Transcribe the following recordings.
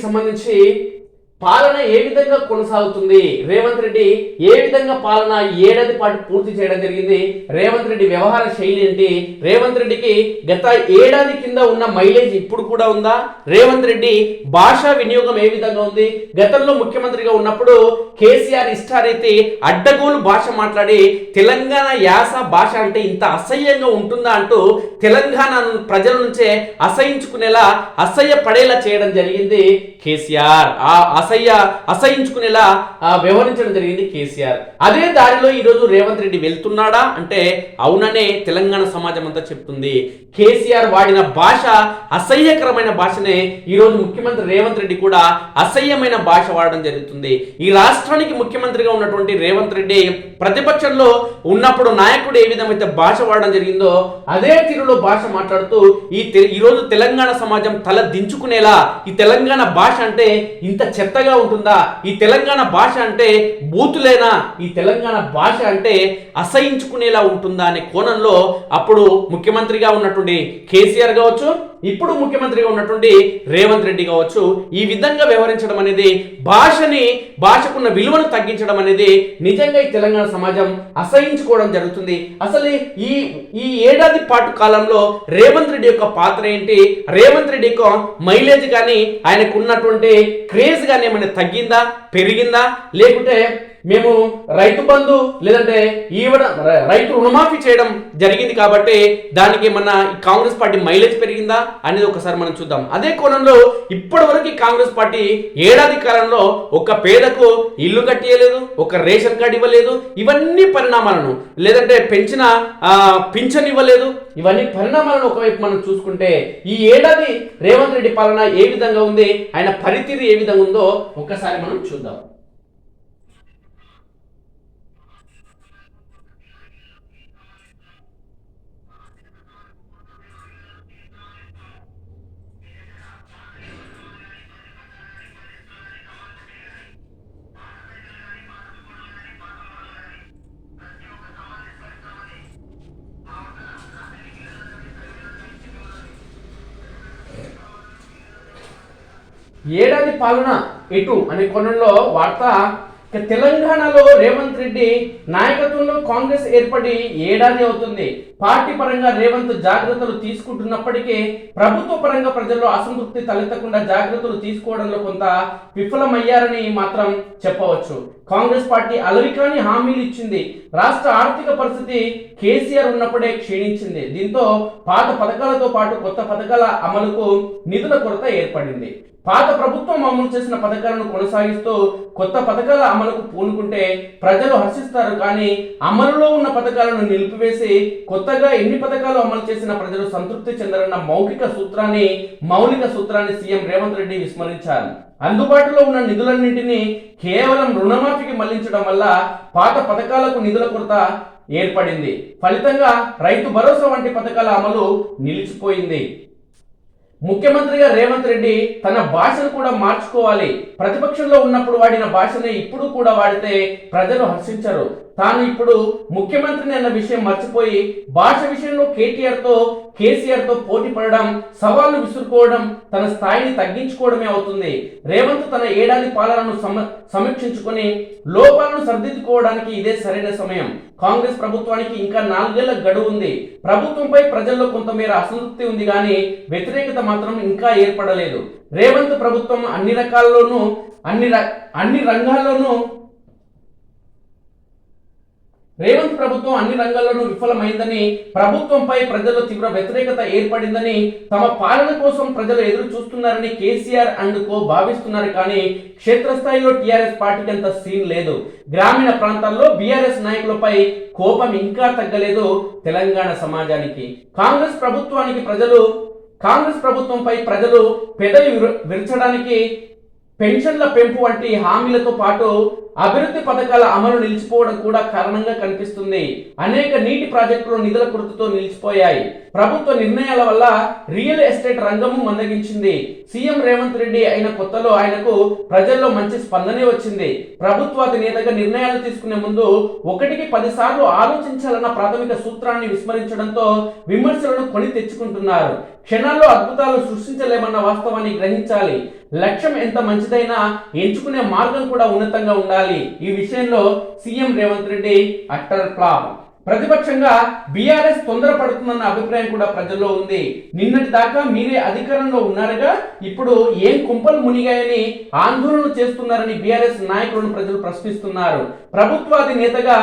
సంబంధించి పాలన ఏ విధంగా కొనసాగుతుంది, రేవంత్ రెడ్డి ఏ విధంగా పాలన ఏడాది పాటు పూర్తి చేయడం జరిగింది, రేవంత్ రెడ్డి వ్యవహార శైలి ఏంటి, రేవంత్ రెడ్డికి గత ఏడాది కింద ఉన్న మైలేజ్ ఇప్పుడు కూడా ఉందా, రేవంత్ రెడ్డి భాషా వినియోగం ఏ విధంగా ఉంది, గతంలో ముఖ్యమంత్రిగా ఉన్నప్పుడు కేసీఆర్ ఇష్టారైతే అడ్డగోలు భాష మాట్లాడి తెలంగాణ యాస భాష అంటే ఇంత అసహ్యంగా ఉంటుందా అంటూ తెలంగాణ ప్రజల నుంచే అసహించుకునేలా అసహ్య పడేలా చేయడం జరిగింది కేసీఆర్. ఆ అసహించుకునేలా వ్యవహరించడం జరిగింది కేసీఆర్. అదే దారిలో ఈరోజు రేవంత్ రెడ్డి వెళ్తున్నాడా అంటే అవుననే తెలంగాణ సమాజం అంతా చెప్తుంది. కేసీఆర్ వాడిన భాష అసహ్యకరమైన భాషనే ఈరోజు ముఖ్యమంత్రి రేవంత్ రెడ్డి కూడా అసహ్యమైన భాష వాడడం జరుగుతుంది. ఈ రాష్ట్రానికి ముఖ్యమంత్రిగా ఉన్నటువంటి రేవంత్ రెడ్డి ప్రతిపక్షంలో ఉన్నప్పుడు నాయకుడు ఏ విధమైతే భాష వాడడం జరిగిందో అదే తీరులో భాష మాట్లాడుతూ ఈరోజు తెలంగాణ సమాజం తల దించుకునేలా ఈ తెలంగాణ భాష అంటే ఇంత చెత్తగా ఉంటుందా, ఈ తెలంగాణ భాష అంటే బూతులేనా, ఈ తెలంగాణ భాష అంటే అసహించుకునేలా ఉంటుందా అనే కోణంలో అప్పుడు ముఖ్యమంత్రిగా ఉన్నటువంటి కేసీఆర్ కావచ్చు, ఇప్పుడు ముఖ్యమంత్రిగా ఉన్నటువంటి రేవంత్ రెడ్డి కావచ్చు, ఈ విధంగా వ్యవహరించడం అనేది భాషకున్న విలువను తగ్గించడం అనేది నిజంగా ఈ తెలంగాణ సమాజం అసహించుకోవడం జరుగుతుంది. అసలు ఈ ఏడాది పాటు కాలంలో రేవంత్ రెడ్డి యొక్క పాత్ర ఏంటి, రేవంత్ రెడ్డి యొక్క మైలేజ్ కానీ ఆయనకు ఉన్నటువంటి క్రేజ్ కానీ ఏమైనా తగ్గిందా పెరిగిందా, లేకుంటే మేము రైతు బంధు లేదంటే రైతు రుణమాఫీ చేయడం జరిగింది కాబట్టి దానికి మన కాంగ్రెస్ పార్టీ మైలేజ్ పెరిగిందా అనేది ఒకసారి మనం చూద్దాం. అదే కోణంలో ఇప్పటి వరకు కాంగ్రెస్ పార్టీ ఏడాది కాలంలో ఒక పేదకు ఇల్లు కట్టియలేదు, ఒక రేషన్ కార్డు ఇవ్వలేదు, ఇవన్నీ పరిణామాలను లేదంటే పింఛన్ ఇవ్వలేదు, ఇవన్నీ పరిణామాలను ఒకవైపు మనం చూసుకుంటే ఈ ఏడాది రేవంత్ రెడ్డి పాలన ఏ విధంగా ఉంది, ఆయన పనితీరు ఏ విధంగా ఉందో ఒక్కసారి మనం చూద్దాం. ఏడాది పాలన ఎటు అనే కోణంలో వార్త తెలంగాణలో రేవంత్ రెడ్డి నాయకత్వంలో కాంగ్రెస్ ఏర్పడి ఏడాది అవుతుంది. పార్టీ పరంగా రేవంత్ జాగ్రత్తలు తీసుకుంటున్నప్పటికీ ప్రభుత్వ పరంగా ప్రజల్లో అసంతృప్తి తలెత్తకుండా జాగ్రత్తలు తీసుకోవడంలో కొంత విఫలమయ్యారని మాత్రం చెప్పవచ్చు. కాంగ్రెస్ పార్టీ అలవికాని హామీలు ఇచ్చింది. రాష్ట్ర ఆర్థిక పరిస్థితి కేసీఆర్ ఉన్నప్పుడే క్షీణించింది. దీంతో పాత పథకాలతో పాటు కొత్త పథకాల అమలుకు నిధుల కొరత ఏర్పడింది. పాత ప్రభుత్వం అమలు చేసిన పథకాలను కొనసాగిస్తూ కొత్త పథకాల అమలుకు పూనుకుంటే ప్రజలు హర్షిస్తారు. కానీ అమలులో ఉన్న పథకాలను నిలిపివేసి కొత్తగా ఎన్ని పథకాలు అమలు చేసిన ప్రజలు సంతృప్తి చెందరన్న మౌలిక సూత్రాన్ని సీఎం రేవంత్ రెడ్డి విస్మరించారు. అందుబాటులో ఉన్న నిధులన్నింటినీ కేవలం రుణమాఫీకి మళ్లించడం వల్ల పాత పథకాలకు నిధుల కొరత ఏర్పడింది. ఫలితంగా రైతు భరోసా వంటి పథకాల అమలు నిలిచిపోయింది. ముఖ్యమంత్రిగా రేవంత్ రెడ్డి తన భాషను కూడా మార్చుకోవాలి. ప్రతిపక్షంలో ఉన్నప్పుడు వాడిన భాషనే ఇప్పుడు కూడా వాడితే ప్రజలు హర్షించరు. తాను ఇప్పుడు ముఖ్యమంత్రిని అన్న విషయం మర్చిపోయి భాష విషయంలో కేసీఆర్తో పోటీ పడడం, సవాళ్లు విసురుకోవడం, తన స్థాయిని తగ్గించుకోవడమే అవుతుంది. రేవంత్ తన ఏడాది పాలనను సమీక్షించుకొని లోపాలను సరిదిద్దుకోవడానికి ఇదే సరైన సమయం. కాంగ్రెస్ ప్రభుత్వానికి ఇంకా 4 ఏళ్ల గడువు ఉంది. ప్రభుత్వంపై ప్రజల్లో కొంతమేర అసంతృప్తి ఉంది కానీ వ్యతిరేకత మాత్రం ఇంకా ఏర్పడలేదు. రేవంత్ ప్రభుత్వం అన్ని రంగాల్లోనూ విఫలమైందని, ప్రభుత్వంపై ప్రజల్లో తీవ్ర వ్యతిరేకత ఏర్పడిందని, తమ పాలన కోసం ప్రజలు ఎదురు చూస్తున్నారని కేసీఆర్ అండ్ కో భావిస్తున్నారు. కానీ క్షేత్రస్థాయిలో టీఆర్ఎస్ పార్టీకి అంత సీన్ లేదు. గ్రామీణ ప్రాంతాల్లో బీఆర్ఎస్ నాయకులపై కోపం ఇంకా తగ్గలేదు తెలంగాణ సమాజానికి. కాంగ్రెస్ ప్రభుత్వంపై ప్రజలు పెదవి విరచడానికి పెన్షన్ల పెంపు వంటి హామీలతో పాటు అభివృద్ధి పథకాల అమలు నిలిచిపోవడం కూడా కారణంగా కనిపిస్తుంది. అనేక నీటి ప్రాజెక్టులు నిధుల కొరతతో నిలిచిపోయాయి. ప్రభుత్వ నిర్ణయాల వల్ల రియల్ ఎస్టేట్ రంగము మందగించింది. సీఎం రేవంత్ రెడ్డి అయిన కొత్తలో ఆయనకు ప్రజల్లో మంచి స్పందనే వచ్చింది. ప్రభుత్వాధినేతగా నిర్ణయాలు తీసుకునే ముందు 1కి 10 సార్లు ఆలోచించాలన్న ప్రాథమిక సూత్రాన్ని విస్మరించడంతో విమర్శలను కొని తెచ్చుకుంటున్నారు. క్షణాల్లో అద్భుతాలు సృష్టించలేమన్న వాస్తవాన్ని గ్రహించాలి. లక్ష్యం ఎంత మంచిదైనా ఎంచుకునే మార్గం కూడా ఉన్నతంగా ఉండాలి. ఈ విషయంలో CM Revanth Reddy utter flop. ప్రతిపక్షంగా బీఆర్ఎస్ తొందరపడుతుందన్న అభిప్రాయం కూడా ప్రజల్లో ఉంది. నిన్నటి దాకా మీరే అధికారంలో ఉన్నారుగా, ఇప్పుడు ఏం కుంపలు మునిగాయని ఆందోళన చేస్తున్నారని బీఆర్ఎస్ నాయకులను ప్రజలు ప్రశ్నిస్తున్నారు. ప్రభుత్వాధినేతగా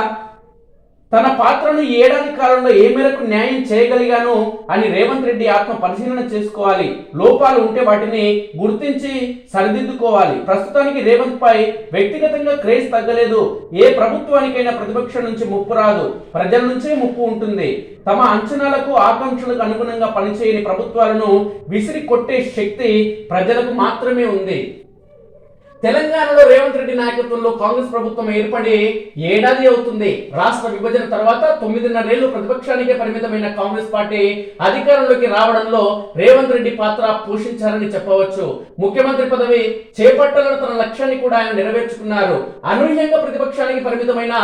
తన పాత్రను ఈ ఏడాది కాలంలో ఏ మేరకు న్యాయం చేయగలిగాను అని రేవంత్ రెడ్డి ఆత్మ పరిశీలన చేసుకోవాలి. లోపాలు ఉంటే వాటిని గుర్తించి సరిదిద్దుకోవాలి. ప్రస్తుతానికి రేవంత్ పై వ్యక్తిగతంగా క్రేజ్ తగ్గలేదు. ఏ ప్రభుత్వానికైనా ప్రతిపక్షం నుంచి ముప్పు రాదు, ప్రజల నుంచే ముప్పు ఉంటుంది. తమ అంచనాలకు ఆకాంక్షలకు అనుగుణంగా పనిచేయని ప్రభుత్వాలను విసిరి కొట్టే శక్తి ప్రజలకు మాత్రమే ఉంది. తెలంగాణలో రేవంత్ రెడ్డి నాయకత్వంలో కాంగ్రెస్ ప్రభుత్వం ఏర్పడి ఏడాది అవుతుంది. రాష్ట్ర విభజన తర్వాత 9.5 ఏళ్లు ప్రతిపక్షానికే పరిమితమైన కాంగ్రెస్ పార్టీ అధికారంలోకి రావడంలో రేవంత్ రెడ్డి పాత్ర పోషించారని చెప్పవచ్చు. ముఖ్యమంత్రి పదవి చేపట్టాలని తన లక్ష్యాన్ని కూడా ఆయన నెరవేర్చుకున్నారు. అనూహ్యంగా ప్రతిపక్షానికి పరిమితమైన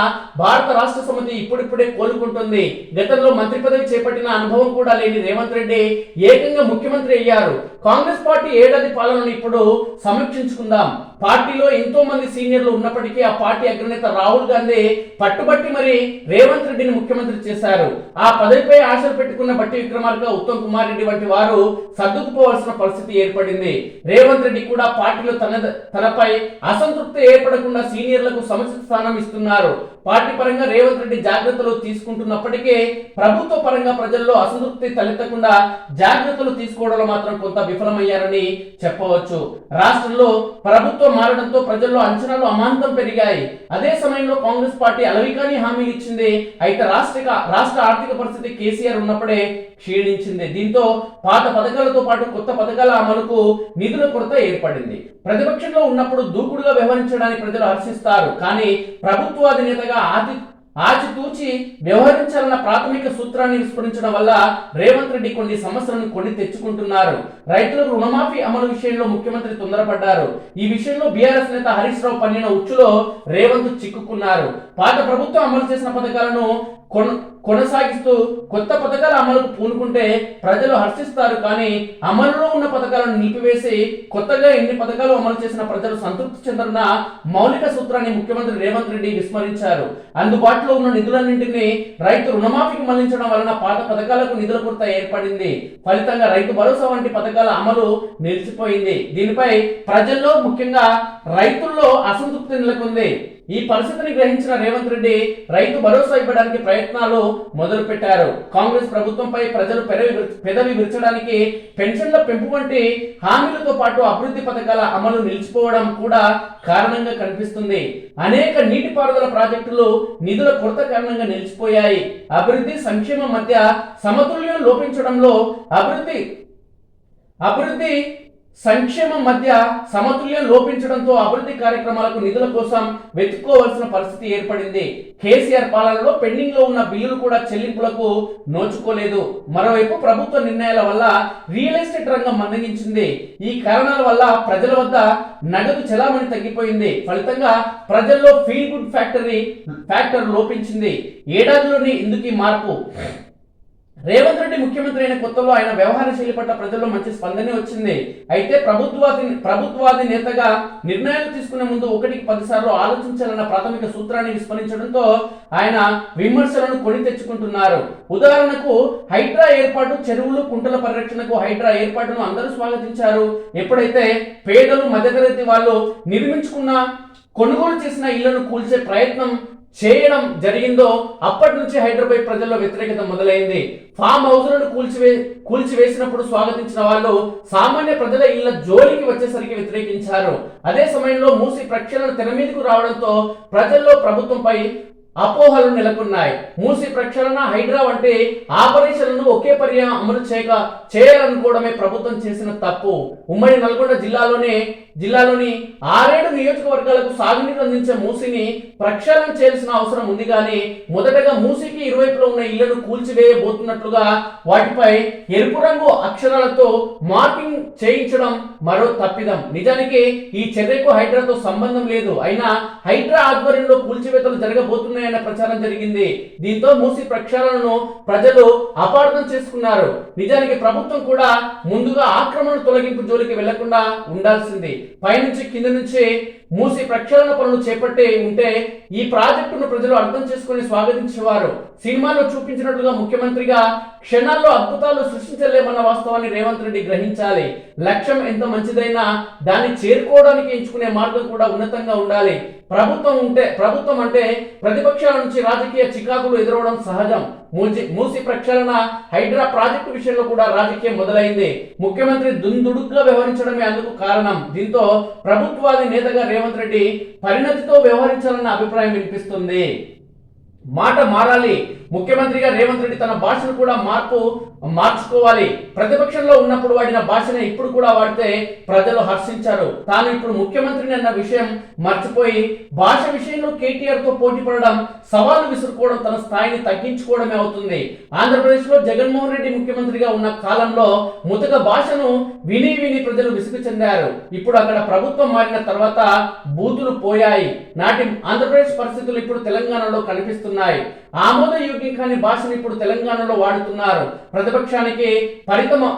భారత రాష్ట్ర సమితి ఇప్పుడిప్పుడే కోలుకుంటుంది. గతంలో మంత్రి పదవి చేపట్టిన అనుభవం కూడా లేని రేవంత్ రెడ్డి ఏకంగా ముఖ్యమంత్రి అయ్యారు. కాంగ్రెస్ పార్టీ ఏడాది పాలనను ఇప్పుడు సమీక్షించుకుందాం. పార్టీలో ఎంతో మంది సీనియర్లు ఉన్నప్పటికీ ఆ పార్టీ అగ్రనేత రాహుల్ గాంధీ పట్టుబట్టి మరి రేవంత్ రెడ్డిని ముఖ్యమంత్రి చేశారు. ఆ పదవిపై ఆశలు పెట్టుకున్న బట్టి విక్రమార్క, ఉత్తమ్ కుమార్ రెడ్డి వంటి వారు సర్దుకుపోవాల్సిన పరిస్థితి ఏర్పడింది. రేవంత్ రెడ్డి కూడా పార్టీలో తనపై అసంతృప్తి ఏర్పడకుండా సీనియర్లకు సముచిత స్థానం ఇస్తున్నారు. పార్టీ పరంగా రేవంత్ రెడ్డి జాగ్రత్తలు తీసుకుంటున్నప్పటికీ ప్రభుత్వ పరంగా ప్రజల్లో అసంతృప్తి తలెత్తకుండా జాగ్రత్తలు తీసుకోవడంలో మాత్రం కొంత విఫలమయ్యారని చెప్పవచ్చు. రాష్ట్రంలో ప్రభుత్వం మారడంతో ప్రజల్లో అంచనాలు అమాంతం పెరిగాయి. అదే సమయంలో కాంగ్రెస్ పార్టీ అలవికాని హామీలు ఇచ్చింది. అయితే రాష్ట్ర ఆర్థిక పరిస్థితి కేసీఆర్ ఉన్నప్పుడే క్షీణించింది. దీంతో పాత పథకాలతో పాటు కొత్త పథకాల అమలుకు నిధుల కొరత ఏర్పడింది. ప్రతిపక్షంలో ఉన్నప్పుడు దూకుడుగా వ్యవహరించడానికి ప్రజలు హర్షిస్తారు. కానీ ప్రభుత్వాధినేతగా ఆచితూచి వ్యవహరించాలన్న ప్రాథమిక సూత్రాన్ని విస్మరించడం వల్ల రేవంత్ రెడ్డి కొన్ని సమస్యలను కొని తెచ్చుకుంటున్నారు. రైతులకు రుణమాఫీ అమలు విషయంలో ముఖ్యమంత్రి తొందరపడ్డారు. ఈ విషయంలో బీఆర్ఎస్ నేత హరీష్ రావు పన్నిన ఉచ్చులో రేవంత్ చిక్కుకున్నారు. పాత ప్రభుత్వం అమలు చేసిన పథకాలను కొనసాగిస్తూ కొత్త పథకాల అమలుకు పూనుకుంటే ప్రజలు హర్షిస్తారు. కానీ అమలులో ఉన్న పథకాలను నిలిపివేసి కొత్తగా ఎన్ని పథకాలు అమలు చేసిన ప్రజలు సంతృప్తి చెందన్న మౌలిక సూత్రాన్ని ముఖ్యమంత్రి రేవంత్ రెడ్డి విస్మరించారు. అందుబాటులో ఉన్న నిధులన్నింటినీ రైతు రుణమాఫీకి మళ్లించడం వలన పాత పథకాలకు నిధుల కొరత ఏర్పడింది. ఫలితంగా రైతు భరోసా వంటి పథకాల అమలు నిలిచిపోయింది. దీనిపై ప్రజల్లో ముఖ్యంగా రైతుల్లో అసంతృప్తి నెలకొంది. ఈ పరిస్థితిని గ్రహించిన రేవంత్ రెడ్డి రైతు భరోసా ఇవ్వడానికి ప్రయత్నాలు మొదలు పెట్టారు. కాంగ్రెస్ ప్రభుత్వంపై ప్రజలు పెదవి విరచడానికి పెన్షన్ల పెంపు వంటి హామీలతో పాటు అభివృద్ధి పథకాల అమలు నిలిచిపోవడం కూడా కారణంగా కనిపిస్తుంది. అనేక నీటిపారుదల ప్రాజెక్టులు నిధుల కొరత కారణంగా నిలిచిపోయాయి. అభివృద్ధి సంక్షేమం మధ్య సమతుల్యం లోపించడంలో అభివృద్ధి సంక్షేమం మధ్య సమతుల్యం లోపించడంతో అభివృద్ధి కార్యక్రమాలకు నిధుల కోసం వెతుక్కోవాల్సిన పరిస్థితి ఏర్పడింది. కేసీఆర్ పాలనలో పెండింగ్ లో ఉన్న బిల్లులు కూడా చెల్లింపులకు నోచుకోలేదు. మరోవైపు ప్రభుత్వ నిర్ణయాల వల్ల రియల్ ఎస్టేట్ రంగం మందగించింది. ఈ కారణాల వల్ల ప్రజల వద్ద నగదు చెలామణి తగ్గిపోయింది. ఫలితంగా ప్రజల్లో ఫీల్ గుడ్ ఫ్యాక్టర్ లోపించింది. ఏడాదిలోనే ఇందుకు మార్పు. రేవంత్ రెడ్డి ముఖ్యమంత్రి అయిన కొత్తలో ఆయన వ్యవహార శైలి పట్ల ప్రజల్లో మంచి స్పందనే వచ్చింది. అయితే ప్రభుత్వాధినేతగా నిర్ణయాలు తీసుకునే ముందు 1కి 10 సార్లు ఆలోచించాలన్న ప్రాథమిక సూత్రాన్ని విస్మరించడంతో ఆయన విమర్శలను కొని తెచ్చుకుంటున్నారు. ఉదాహరణకు హైడ్రా ఏర్పాటు, చెరువులు కుంటల పరిరక్షణకు హైడ్రా ఏర్పాటును అందరూ స్వాగతించారు. ఎప్పుడైతే పేదలు మధ్యతరగతి వాళ్ళు నిర్మించుకున్న కొనుగోలు చేసిన ఇళ్లను కూల్చే ప్రయత్నం చేయడం జరిగిందో అప్పటి నుంచి హైదరాబాద్ ప్రజల్లో వ్యతిరేకత మొదలైంది. ఫామ్ హౌస్లను కూల్చివేసినప్పుడు స్వాగతించిన వాళ్ళు సామాన్య ప్రజల ఇళ్ల జోలికి వచ్చేసరికి వ్యతిరేకించారు. అదే సమయంలో మూసి ప్రక్షాళన తెర మీదకు రావడంతో ప్రజల్లో ప్రభుత్వంపై అపోహలు నెలకొన్నాయి. మూసి ప్రక్షాళన, హైడ్రా వంటి ఆపరేషన్లను ఒకే పర్యాయం అమలు చేయాలనుకోవడమే ప్రభుత్వం చేసిన తప్పు. ఉమ్మడి నల్గొండ జిల్లాలోని 6 నియోజకవర్గాలకు సాగునీరు అందించే మూసిని ప్రక్షాళన చేయాల్సిన అవసరం ఉంది. కానీ మొదటగా మూసికి ఇరువైపులో ఉన్న ఇళ్లను కూల్చివేయబోతున్నట్లుగా వాటిపై ఎరుపు రంగు అక్షరాలతో మార్కింగ్ చేయించడం మరో తప్పిదం. నిజానికి ఈ చర్యకు హైడ్రాతో సంబంధం లేదు. అయినా హైడ్రా ఆధ్వర్యంలో కూల్చివేతలు జరగబోతున్నాయన్న ప్రచారం జరిగింది. దీంతో మూసి ప్రక్షాళనను ప్రజలు అపార్థం చేసుకున్నారు. నిజానికి ప్రభుత్వం కూడా ముందుగా ఆక్రమణ తొలగింపు జోలికి వెళ్లకుండా ఉండాల్సింది. పైనుంచి కింద నుంచి మూసి ప్రక్షాళన పనులు చేపట్టి ఉంటే ఈ ప్రాజెక్టును ప్రజలు అర్థం చేసుకుని స్వాగతించేవారు. సినిమాలో చూపించినట్లుగా ముఖ్యమంత్రిగా క్షణాల్లో అద్భుతాలు సృష్టించలేమన్న వాస్తవాన్ని రేవంత్ రెడ్డి గ్రహించాలి. లక్ష్యం ఎంత మంచిదైనా దాన్ని చేరుకోవడానికి ఎంచుకునే మార్గం కూడా ఉన్నతంగా ఉండాలి. ప్రభుత్వం అంటే ప్రతిపక్షాల నుంచి రాజకీయ చికాకులు ఎదురవడం సహజం. మూసి ప్రక్షాళన, హైడ్రా ప్రాజెక్టు విషయంలో కూడా రాజకీయం మొదలైంది. ముఖ్యమంత్రి దుందుడుగ్గా వ్యవహరించడమే అందుకు కారణం. దీంతో ప్రభుత్వాది నేతగా రేవంత్ రెడ్డి పరిణతితో వ్యవహరించాలన్న అభిప్రాయం వినిపిస్తుంది. మాట మారాలి. ముఖ్యమంత్రిగా రేవంత్ రెడ్డి తన భాషను కూడా మార్చుకోవాలి. ప్రతిపక్షంలో ఉన్నప్పుడు వాడిన భాషనే ఇప్పుడు కూడా వాడితే ప్రజలు హర్షించారు. తాను ఇప్పుడు ముఖ్యమంత్రిని అన్న విషయం మర్చిపోయి భాష విషయంలో కేటీఆర్ తో పోటీ పడడం, సవాలు విసురుకోవడం తన స్థాయిని తగ్గించుకోవడమే అవుతుంది. ఆంధ్రప్రదేశ్ లో జగన్మోహన్ రెడ్డి ముఖ్యమంత్రిగా ఉన్న కాలంలో ముతక భాషను విని ప్రజలు విసుగు చెందారు. ఇప్పుడు అక్కడ ప్రభుత్వం మారిన తర్వాత బూతులు పోయాయి. నాటి ఆంధ్రప్రదేశ్ పరిస్థితులు ఇప్పుడు తెలంగాణలో కనిపిస్తున్నాయి. ఆమోదయోగ్యం కాని భాషను ఇప్పుడు తెలంగాణలో వాడుతున్నారు. ప్రతిపక్షానికి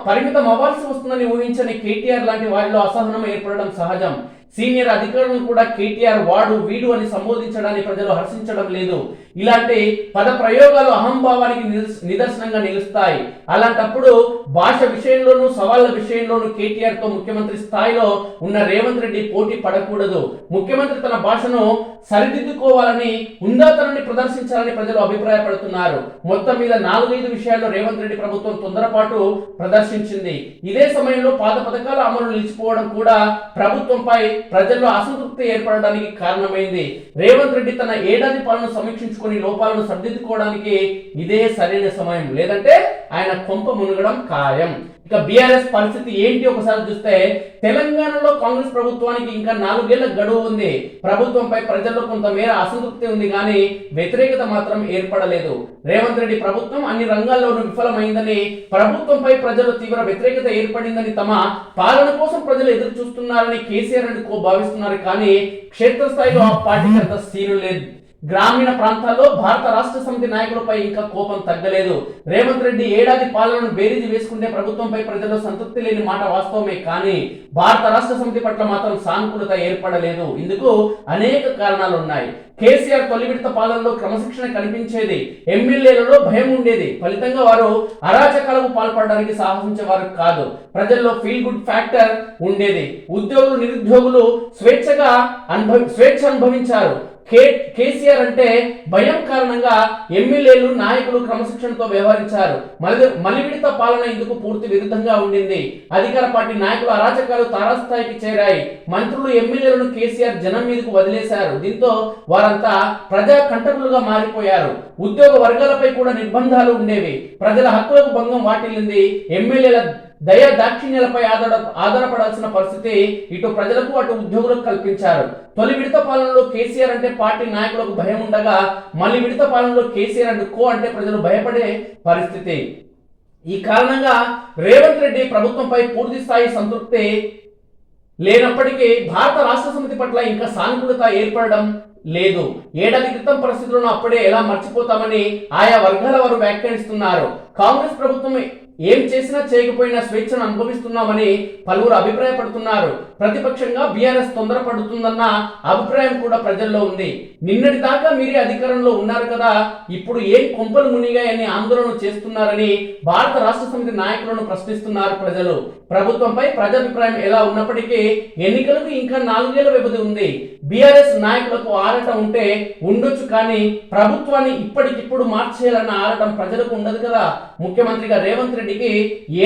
పరిమితం అవ్వాల్సి వస్తుందని ఊహించని కేటీఆర్ లాంటి వారిలో అసహనం ఏర్పడడం సహజం. సీనియర్ అధికారులను కూడా కేటీఆర్ వాడు వీడు అని సంబోధించడాన్ని ప్రజలు హర్షించడం లేదు. ఇలాంటి పద ప్రయోగాలు అహంభావానికి నిదర్శనంగా నిలుస్తాయి. అలాంటప్పుడు భాష విషయంలోనూ సవాళ్ల విషయంలోనూ కేటీఆర్ తో ముఖ్యమంత్రి స్థాయిలో ఉన్న రేవంత్ రెడ్డి పోటీ పడకూడదు. ముఖ్యమంత్రి తన భాషను సరిదిద్దుకోవాలని, ఉందాతనాన్ని ప్రదర్శించాలని ప్రజలు అభిప్రాయపడుతున్నారు. మొత్తం మీద 4-5 విషయాల్లో రేవంత్ రెడ్డి ప్రభుత్వం తొందరపాటు ప్రదర్శించింది. ఇదే సమయంలో పాత పథకాల అమలు నిలిచిపోవడం కూడా ప్రభుత్వంపై ప్రజల్లో అసంతృప్తి ఏర్పడడానికి కారణమైంది. రేవంత్ రెడ్డి తన ఏడాది పాలన సమీక్షించుకొని లోపాలను సరిదిద్దుకోవడానికి ఇదే సరైన సమయం. లేదంటే ఆయన కొంప మునగడం ఖాయం. ఇక బీఆర్ఎస్ పరిస్థితి ఏంటి ఒకసారి చూస్తే, తెలంగాణలో కాంగ్రెస్ ప్రభుత్వానికి ఇంకా 4 ఏళ్ల గడువు ఉంది. ప్రభుత్వంపై ప్రజల్లో కొంతమేర అసంతృప్తి ఉంది, కానీ వ్యతిరేకత మాత్రం ఏర్పడలేదు. రేవంత్ రెడ్డి ప్రభుత్వం అన్ని రంగాల్లోనూ విఫలమైందని, ప్రభుత్వంపై ప్రజలు తీవ్ర వ్యతిరేకత ఏర్పడిందని, తమ పాలన కోసం ప్రజలు ఎదురు చూస్తున్నారని కేసీఆర్ అండ్ కో భావిస్తున్నారు. కానీ క్షేత్రస్థాయిలో ఆ పార్టీకి అంత సీను లేదు. గ్రామీణ ప్రాంతాల్లో భారత రాష్ట్ర సమితి నాయకులపై ఇంకా కోపం తగ్గలేదు. రేవంత్ రెడ్డి ఏడాది పాలనను బేరీజు వేసుకుంటే ప్రభుత్వంపై ప్రజల్లో సంతృప్తి లేని మాట వాస్తవమే. కానీ భారత రాష్ట్ర సమితి పట్ల మాత్రం సానుకూలత ఏర్పడలేదు. ఇందుకు అనేక కారణాలు ఉన్నాయి. కేసీఆర్ తొలి విడత పాలనలో క్రమశిక్షణ కనిపించేది. ఎమ్మెల్యేలలో భయం ఉండేది. ఫలితంగా వారు అరాచకాలకు పాల్పడడానికి సాహసించేవారు కాదు. ప్రజల్లో ఫీల్ గుడ్ ఫ్యాక్టర్ ఉండేది. ఉద్యోగులు, నిరుద్యోగులు స్వేచ్ఛ అనుభవించారు. కేసీఆర్ అంటే భయం కారణంగా ఎమ్మెల్యేలు, నాయకులు క్రమశిక్షణతో వ్యవహరించారు. మలి విడత పాలన ఇందుకు పూర్తి విరుద్ధంగా ఉండింది. అధికార పార్టీ నాయకుల అరాచకాలు తారాస్థాయికి చేరాయి. మంత్రులు, ఎమ్మెల్యేలను కేసీఆర్ జనం మీదకు వదిలేశారు. దీంతో వారంతా ప్రజా కంటకులుగా మారిపోయారు. ఉద్యోగ వర్గాలపై కూడా నిర్బంధాలు ఉండేవి. ప్రజల హక్కులకు భంగం వాటిల్లింది. ఎమ్మెల్యేల దయా దాక్షిణ్యాలపై ఆధారపడాల్సిన పరిస్థితి ఇటు ప్రజలకు అటు ఉద్యోగులకు కల్పించారు. తొలి విడత పాలనలో కేసీఆర్ అంటే పార్టీ నాయకులకు భయం ఉండగా, మళ్ళీ విడత పాలనలో కేసీఆర్ అండ్ కో అంటే ప్రజలు భయపడే పరిస్థితి. ఈ కారణంగా రేవంత్ రెడ్డి ప్రభుత్వంపై పూర్తి స్థాయి సంతృప్తి లేనప్పటికీ భారత రాష్ట్ర సమితి పట్ల ఇంకా సానుకూలత ఏర్పడడం లేదు. ఏడాది క్రితం పరిస్థితులను అప్పుడే ఎలా మర్చిపోతామని ఆయా వర్గాల వారు వ్యాఖ్యానిస్తున్నారు. కాంగ్రెస్ ప్రభుత్వం ఏం చేసినా చేయకపోయినా స్వేచ్ఛను అనుభవిస్తున్నామని పలువురు అభిప్రాయపడుతున్నారు. ప్రతిపక్షంగా బీఆర్ఎస్ తొందరపడుతుందన్న అభిప్రాయం కూడా ప్రజల్లో ఉంది. నిన్నటి దాకా మీరే అధికారంలో ఉన్నారు కదా, ఇప్పుడు ఏం కొంపలు మునిగాయని ఆందోళన చేస్తున్నారని భారత రాష్ట్ర సమితి నాయకులను ప్రశ్నిస్తున్నారు ప్రజలు. ప్రభుత్వంపై ప్రజాభిప్రాయం ఎలా ఉన్నప్పటికీ ఎన్నికలకు ఇంకా 4 ఏళ్ల వ్యవధి ఉంది. బీఆర్ఎస్ నాయకులకు ఆరాటం ఉంటే ఉండొచ్చు, కానీ ప్రభుత్వాన్ని ఇప్పటికిప్పుడు మార్చేయాలన్న ఆరాటం ప్రజలకు ఉండదు కదా. ముఖ్యమంత్రిగా రేవంత్ రెడ్డికి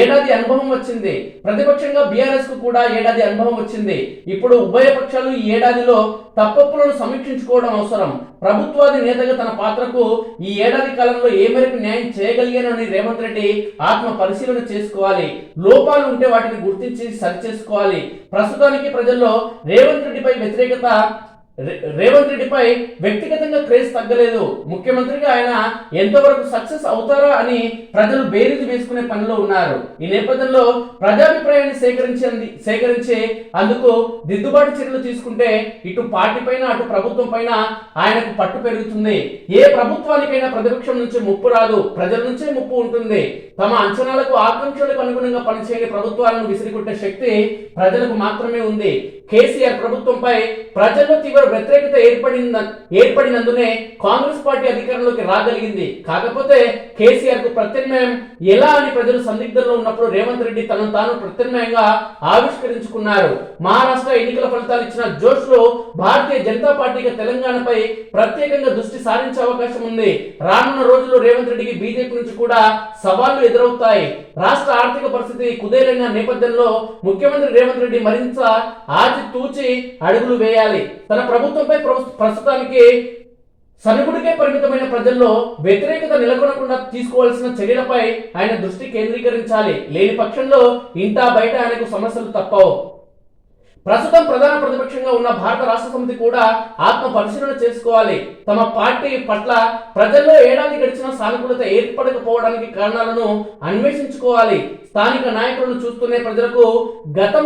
ఏడాది అనుభవం వచ్చింది. ప్రతిపక్షంగా బీఆర్ఎస్ కు కూడా ఏడాది అనుభవం వచ్చింది. ఇప్పుడు ఉభయ పక్షాలు ఈ ఏడాదిలో తప్పొప్పులను సమీక్షించుకోవడం అవసరం. ప్రభుత్వాది నేతగా తన పాత్రకు ఈ ఏడాది కాలంలో ఏ మేరకు న్యాయం చేయగలిగానని రేవంత్ రెడ్డి ఆత్మ పరిశీలన చేసుకోవాలి. లోపాలు ఉంటే వాటిని గుర్తించి సరిచేసుకోవాలి. ప్రస్తుతానికి ప్రజల్లో రేవంత్ రెడ్డిపై వ్యక్తిగతంగా క్రేజ్ తగ్గలేదు. ముఖ్యమంత్రిగా ఆయన ఎంతవరకు సక్సెస్ అవుతారా అని ప్రజలు బేరీజు వేసుకునే పనిలో ఉన్నారు. ఈ నేపథ్యంలో ప్రజాభిప్రాయాన్ని సేకరించే అందుకు దిద్దుబాటు చర్యలు తీసుకుంటే ఇటు పార్టీ పైన అటు ప్రభుత్వం పైన ఆయనకు పట్టు పెరుగుతుంది. ఏ ప్రభుత్వానికైనా ప్రతిపక్షం నుంచి ముప్పు రాదు, ప్రజల నుంచే ముప్పు ఉంటుంది. తమ అంచనాలకు ఆకాంక్షలకు అనుగుణంగా పనిచేయని ప్రభుత్వాలను విసిరికొట్టే శక్తి ప్రజలకు మాత్రమే ఉంది. కేసీఆర్ ప్రభుత్వంపై ప్రజల్లో తీవ్ర వ్యతిరేకత ఏర్పడినందునే కాంగ్రెస్ పార్టీ అధికారంలోకి రాగలిగింది. కాకపోతే కేసీఆర్ కు ప్రత్యామ్నాయం ఎలా అని ప్రజలు సందిగ్ధంలో ఉన్నప్పుడు రేవంత్ రెడ్డి తనను తాను ప్రత్యామ్నాయంగా ఆవిష్కరించుకున్నారు. మహారాష్ట్ర ఎన్నికల ఫలితాలు ఇచ్చిన జోష్ లో భారతీయ జనతా పార్టీకి తెలంగాణపై ప్రత్యేకంగా దృష్టి సారించే అవకాశం ఉంది. రానున్న రోజుల్లో రేవంత్ రెడ్డికి బీజేపీ నుంచి కూడా సవాళ్లు ఎదురవుతాయి. రాష్ట్ర ఆర్థిక పరిస్థితి కుదేలైన నేపథ్యంలో ముఖ్యమంత్రి రేవంత్ రెడ్డి మరింత ఆచితూచి అడుగులు వేయాలి. తన ప్రభుత్వంపై ప్రస్తుతానికి సనుగుడికే పరిమితమైన ప్రజల్లో వ్యతిరేకత నెలకొనకుండా తీసుకోవాల్సిన చర్యలపై ఆయన దృష్టి కేంద్రీకరించాలి. లేని పక్షంలో ఇంటా బయట ఆయనకు సమస్యలు తప్పవు. ప్రస్తుతం ప్రధాన ప్రతిపక్షంగా ఉన్న భారత రాష్ట్ర సమితి కూడా ఆత్మ పరిశీలన చేసుకోవాలి. తమ పార్టీ పట్ల ప్రజల్లో ఏడాది గడిచిన సానుకూలత ఏర్పడకపోవడానికి కారణాలను అన్వేషించుకోవాలి. స్థానిక నాయకులను చూస్తూనే ప్రజలకు గతం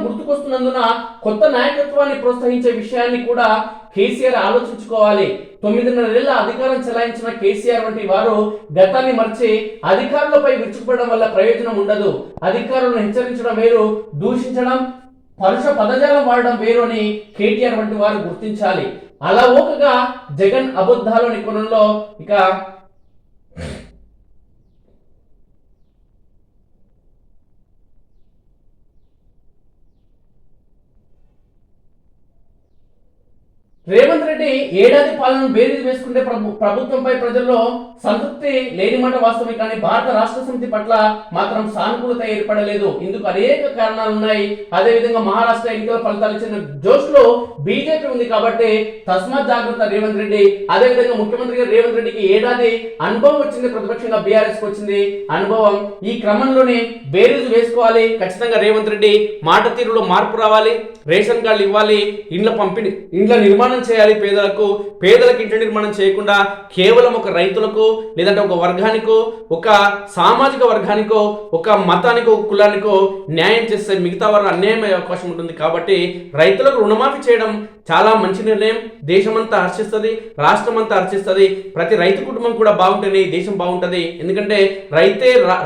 గుర్తుకొస్తున్నందున కొత్త నాయకత్వాన్ని ప్రోత్సహించే విషయాన్ని కూడా కేసీఆర్ ఆలోచించుకోవాలి. 9.5 ఏళ్ల అధికారం చెలాయించిన కేసీఆర్ వంటి వారు గతాన్ని మర్చి అధికారులపై విరుచుకుపడడం వల్ల ప్రయోజనం ఉండదు. అధికారులను హెచ్చరించడం వేరు, దూషించడం, పరుష పదజాలం వాడడం వేరు అని కేటీఆర్ వంటి వారు గుర్తించాలి. అలా ఓకగా జగన్ అబద్ధాలోని కోణంలో ఇక రేవంత్ రెడ్డి ఏడాది పాలనను బేరీజు వేసుకుంటే ప్రభుత్వంపై ప్రజల్లో సంతృప్తి లేని మాట వాస్తవమే. కానీ భారత రాష్ట్ర సమితి పట్ల మాత్రం సానుకూలత ఏర్పడలేదు. ఇందుకు అనేక కారణాలు ఉన్నాయి. అదేవిధంగా మహారాష్ట్ర ఎన్నికల ఫలితాలు ఇచ్చిన జోష్ లో బీజేపీ ఉంది కాబట్టి తస్మాత్ జాగ్రత్త రేవంత్ రెడ్డి. అదేవిధంగా ముఖ్యమంత్రిగా రేవంత్ రెడ్డికి ఏడాది అనుభవం వచ్చింది, ప్రతిపక్షంగా బీఆర్ఎస్ కు వచ్చింది అనుభవం. ఈ క్రమంలోనే బేరీజు వేసుకోవాలి. ఖచ్చితంగా రేవంత్ రెడ్డి మాట తీరులో మార్పు రావాలి. రేషన్ కార్డులు ఇవ్వాలి, ఇండ్ల నిర్మాణం చేయాలి. పేదలకు ఇంటి నిర్మాణం చేయకుండా కేవలం ఒక రైతులకు లేదంటే ఒక వర్గానికో ఒక సామాజిక వర్గానికో ఒక మతానికో కులానికో న్యాయం చేస్తే మిగతా వారు అన్యాయం అయ్యే అవకాశం ఉంటుంది. కాబట్టి రైతులకు రుణమాఫీ చేయడం చాలా మంచి నిర్ణయం. దేశమంతా హర్షిస్తుంది, రాష్ట్రం అంతా హర్షిస్తుంది. ప్రతి రైతు కుటుంబం కూడా బాగుంటేనే దేశం బాగుంటుంది. ఎందుకంటే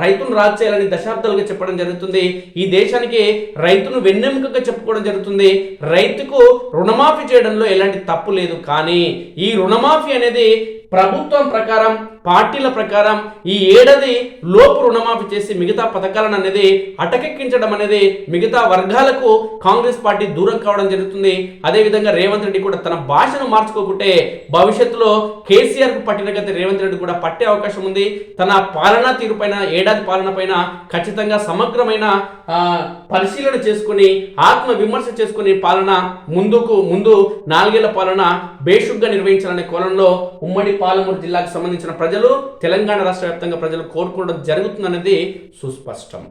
రైతును రాజు చేయాలని దశాబ్దాలుగా చెప్పడం జరుగుతుంది. ఈ దేశానికి రైతును వెన్నెముకగా చెప్పుకోవడం జరుగుతుంది. రైతుకు రుణమాఫీ చేయడంలో ఎలాంటి తప్పు లేదు. కానీ ఈ రుణమాఫీ అనేది ప్రభుత్వం ప్రకారం, పార్టీల ప్రకారం ఈ ఏడాది లోపు రుణమాఫీ చేసి మిగతా పథకాలను అనేది అటకెక్కించడం అనేది మిగతా వర్గాలకు కాంగ్రెస్ పార్టీ దూరం కావడం జరుగుతుంది. అదేవిధంగా రేవంత్ రెడ్డి కూడా తన భాషను మార్చుకోకుంటే భవిష్యత్తులో కేసీఆర్ కు పట్టిన గతి రేవంత్ రెడ్డి కూడా పట్టే అవకాశం ఉంది. తన పాలనా తీరు పైన, ఏడాది పాలన పైన ఖచ్చితంగా సమగ్రమైన పరిశీలన చేసుకుని ఆత్మ విమర్శ చేసుకుని పాలన ముందు 4 ఏళ్ల పాలన బేషుగ్గా నిర్వహించాలనే కోణంలో ఉమ్మడి పాలమూరు జిల్లాకు సంబంధించిన ప్రజలు, తెలంగాణ రాష్ట్ర వ్యాప్తంగా ప్రజలు కోరుకోవడం జరుగుతుందనేది సుస్పష్టం.